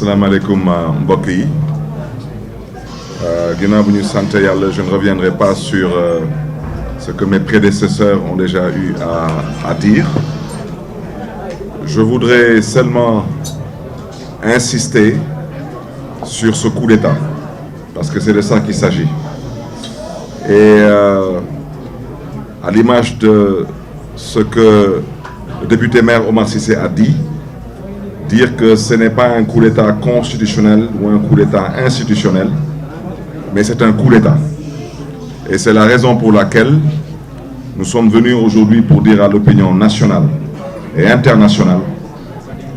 Assalamu alaikum mbokk yi ginnaaw bu ñu sant Yàlla, je ne reviendrai pas sur ce que mes prédécesseurs ont déjà eu à dire. Je voudrais seulement insister sur ce coup d'État, parce que c'est de ça qu'il s'agit. Et à l'image de ce que le député maire Omar Cissé a dit, dire que ce n'est pas un coup d'État constitutionnel ou un coup d'État institutionnel, mais c'est un coup d'État. Et c'est la raison pour laquelle nous sommes venus aujourd'hui pour dire à l'opinion nationale et internationale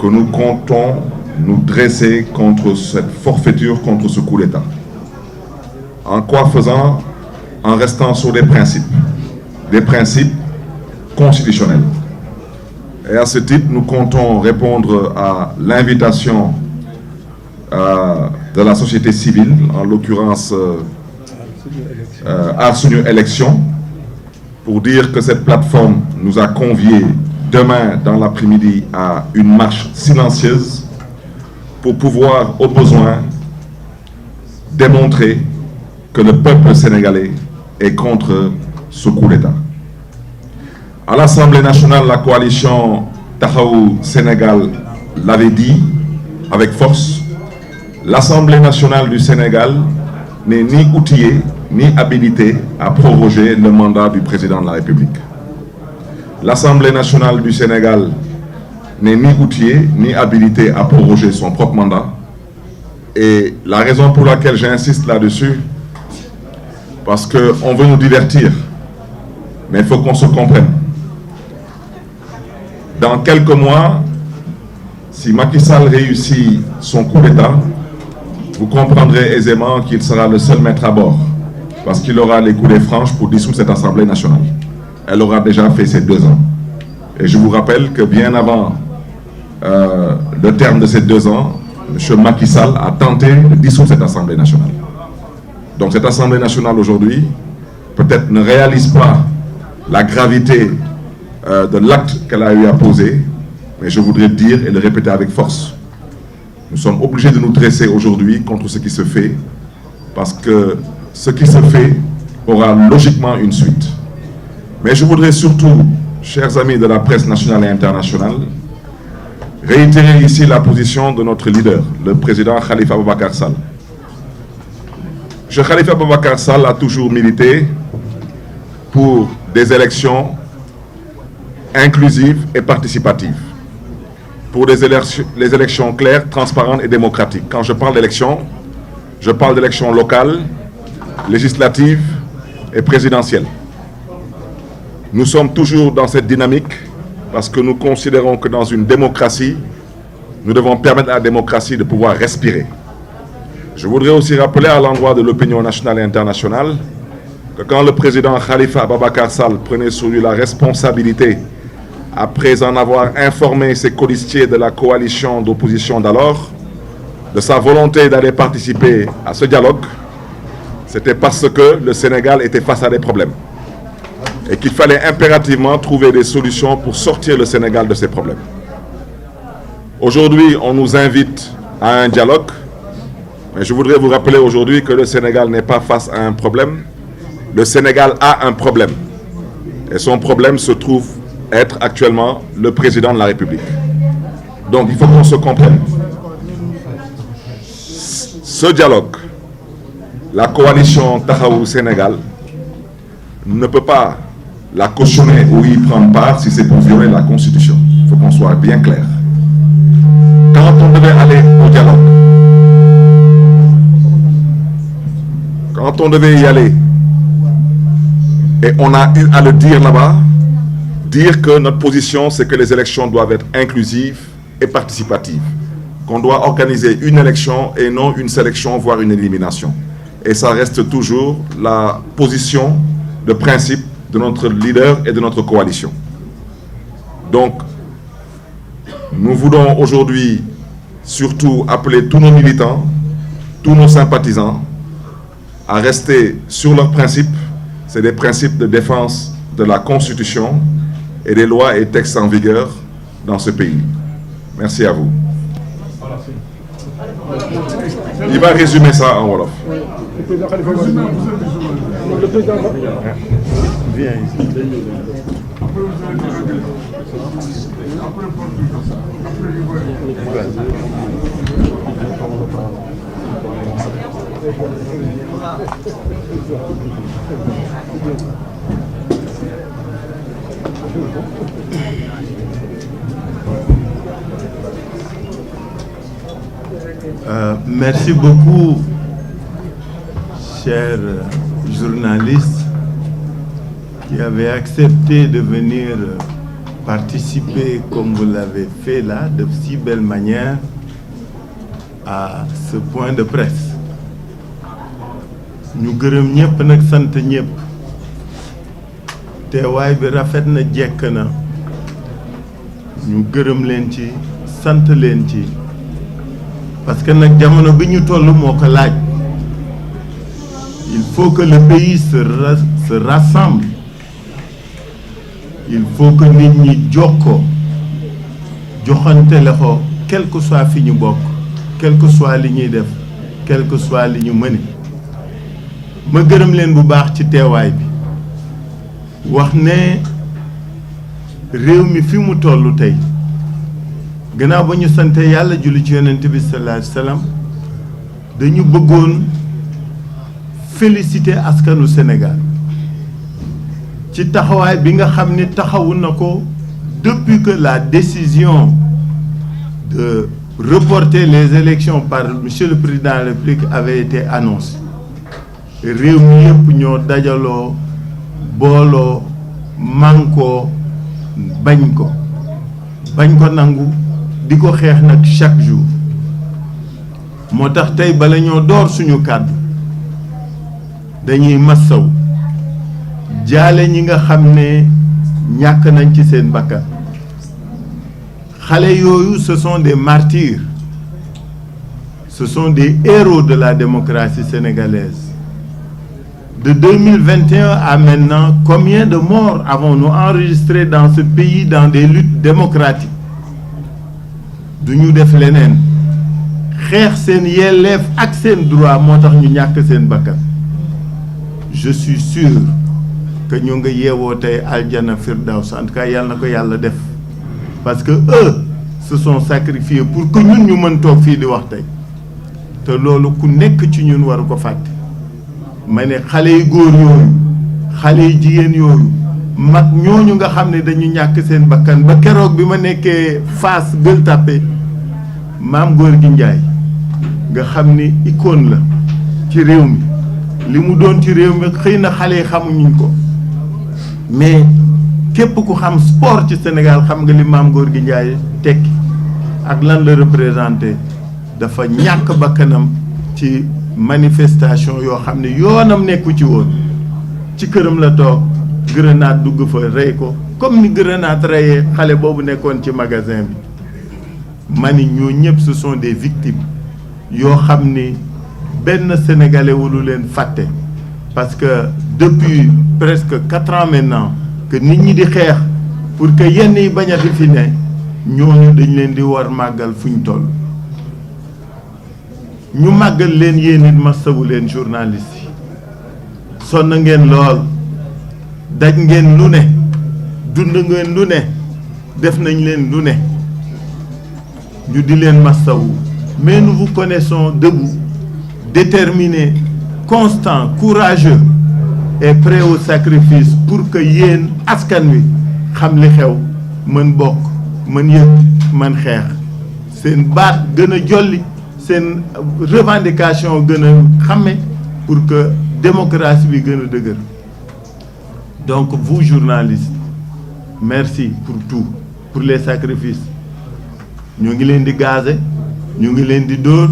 que nous comptons nous dresser contre cette forfaiture, contre ce coup d'État. En quoi faisant? En restant sur des principes constitutionnels. Et à ce titre, nous comptons répondre à l'invitation de la société civile, en l'occurrence Aar Sunu Élection, pour dire que cette plateforme nous a conviés demain dans l'après-midi à une marche silencieuse pour pouvoir, au besoin, démontrer que le peuple sénégalais est contre ce coup d'État. À l'Assemblée nationale, la coalition Taxawu Sénégal l'avait dit avec force. L'Assemblée nationale du Sénégal n'est ni outillée ni habilitée à proroger le mandat du président de la République. L'Assemblée nationale du Sénégal n'est ni outillée ni habilitée à proroger son propre mandat. Et la raison pour laquelle j'insiste là-dessus, parce qu'on veut nous divertir, mais il faut qu'on se comprenne. Dans quelques mois, si Macky Sall réussit son coup d'État, vous comprendrez aisément qu'il sera le seul maître à bord, parce qu'il aura les coulées franches pour dissoudre cette Assemblée nationale. Elle aura déjà fait ses 2 ans. Et je vous rappelle que bien avant le terme de ces 2 ans, M. Macky Sall a tenté de dissoudre cette Assemblée nationale. Donc cette Assemblée nationale aujourd'hui, peut-être ne réalise pas la gravité de l'acte qu'elle a eu à poser, mais je voudrais dire et le répéter avec force. Nous sommes obligés de nous dresser aujourd'hui contre ce qui se fait, parce que ce qui se fait aura logiquement une suite. Mais je voudrais surtout, chers amis de la presse nationale et internationale, réitérer ici la position de notre leader, le président Khalifa Ababacar Sall. M. Khalifa Ababacar Sall a toujours milité pour des élections inclusive et participative, pour les élections claires, transparentes et démocratiques. Quand je parle d'élections, je parle d'élections locales, législatives et présidentielles. Nous sommes toujours dans cette dynamique parce que nous considérons que dans une démocratie, nous devons permettre à la démocratie de pouvoir respirer. Je voudrais aussi rappeler à l'endroit de l'opinion nationale et internationale que quand le président Khalifa Ababacar Sall prenait sur lui la responsabilité, après en avoir informé ses colistiers de la coalition d'opposition d'alors, de sa volonté d'aller participer à ce dialogue, c'était parce que le Sénégal était face à des problèmes et qu'il fallait impérativement trouver des solutions pour sortir le Sénégal de ces problèmes. Aujourd'hui, on nous invite à un dialogue, mais je voudrais vous rappeler aujourd'hui que le Sénégal n'est pas face à un problème. Le Sénégal a un problème et son problème se trouve être actuellement le président de la République. Donc il faut qu'on se comprenne. Ce dialogue, la coalition Taxawu Sénégal ne peut pas la cautionner ou y prendre part si c'est pour violer la Constitution. Il faut qu'on soit bien clair. Quand on devait aller au dialogue, quand on devait y aller, et on a eu à le dire là-bas, dire que notre position, c'est que les élections doivent être inclusives et participatives, qu'on doit organiser une élection et non une sélection, voire une élimination. Et ça reste toujours la position de principe de notre leader et de notre coalition. Donc, nous voulons aujourd'hui surtout appeler tous nos militants, tous nos sympathisants à rester sur leurs principes. C'est des principes de défense de la Constitution et des lois et textes en vigueur dans ce pays. Merci à vous. Il va résumer ça en Wolof. Viens ici. Merci beaucoup, chers journalistes qui avez accepté de venir participer, comme vous l'avez fait là, de si belle manière, à ce point de presse. Ñu gërëm ñëpp nag sant ñëpp teewaay bi rafet na jekk na ñu gërëm leen ci sant leen ci parce que nag jamono bi ñu toll moo ko laaj. Il faut que le pays se rassemble. Il faut que nit ñi jokkoo joxante loxo quel que soit fi ñu bokk quel que soit li ñuy def quel que soit li ñu mëne ma gërëm leen bu baax ci teewaay bi wax ne réew mi fi mu tollu tey gannaaw ba ñu sante yàlla julli ci yonent bi sallallahu alayhi wa sallam dañu bëggoon féliciter askanu Sénégal ci taxawaay bi nga xam ni taxawu na ko depuis que la décision de reporter les élections par monsieur le président de la République avait été annoncée réew mi yëpp ñoo dajaloo booloo mànkoo bañ ko nangu di ko xeex nag chaque jour moo tax tey bala ñoo door suñu kàddu dañuy massaw jaale ñi nga xam ne ñàkk nañ ci seen bakkan xale yooyu ce sont des martyrs ce sont des héros de la démocratie sénégalaise. De 2021 à maintenant, combien de morts avons-nous enregistrés dans ce pays dans des luttes démocratiques? Duñu def leneen xeex seen yelleef ak seen droit moo tax ñu ñàkk seen bakkan. Je suis sûr que ñu nga yeewoo tey aljana firdaws en tout cas yàlla na ko yàlla def parce que eux se sont sacrifiés pour que ñun ñu mën toog fii di wax tey te loolu ku nekk ci ñun waru ko fàtte. ma ne xale yu góor yooyu xale yu jigéen yooyu mag ñooñu nga xam ne dañu ñàkk seen bakkan ba keroog bi ma nekkee Fass Gueule Tapée Maam Gorgui Ndiaye nga xam ni icône la ci réew mi li mu doon ci réew mi xëy na xale yi xamuñu ko mais képp ku xam sport ci Sénégal xam nga li Maam Gorgui Ndiaye tekki ak lan la représenté dafa ñàkk bakkanam ci manifestation yoo xam ne yoonam nekku ci woon ci këram la toog grenade dugg fa rey ko comme ni grenade reyee xale boobu nekkoon ci magasin bi mani ñoo ñëpp ce sont des victimes yoo xam ni benn sénégalais wulu leen fàtte parce que depuis presque 4 ans maintenant que nit ñi di xeex pour que yenn yi bañ a di fi ne ñooñu dañ leen di war màggal fu ñu toll ñu màggal leen yéen it masawu leen journaliste yi sonn ngeen lool daj ngeen lu ne dund ngeen lu ne def nañ leen lu ne ñu di leen masawu mais nous vous connaissons debout déterminés constants courageux et prêts au sacrifice pour que yéen askan wi xam li xew mën bokk mën yëg mën xeex seen baat gën a jolli seen revendication gën a xàmme pour que démocratie bi gën a dëgër donc vous journalistes merci pour tout pour les sacrifices ñu ngi leen di gazer ñu ngi leen di dóor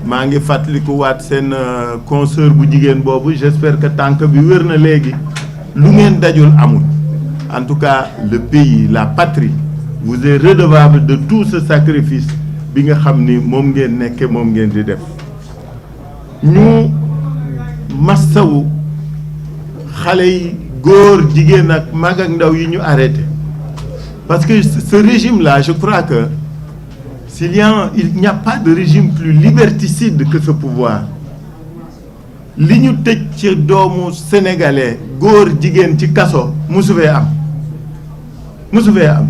maa ngi fàttaliku waat seen consoeur bu jigéen boobu j'espère que tànk bi wér na léegi lu ngeen dajul amul en tout cas le pays la patrie vous est redevable de tout ce sacrifice bi nga xam ni moom ngeen nekke moom ngeen di def ñu massawu xale yi góor jigéen ak mag ak ndaw yi ñu arrêté parce que ce régime là je crois que il n'y a pas de régime plus liberticide que ce pouvoir. li ñu tëj ci doomu sénégalais góor jigéen ci kaso musu fee am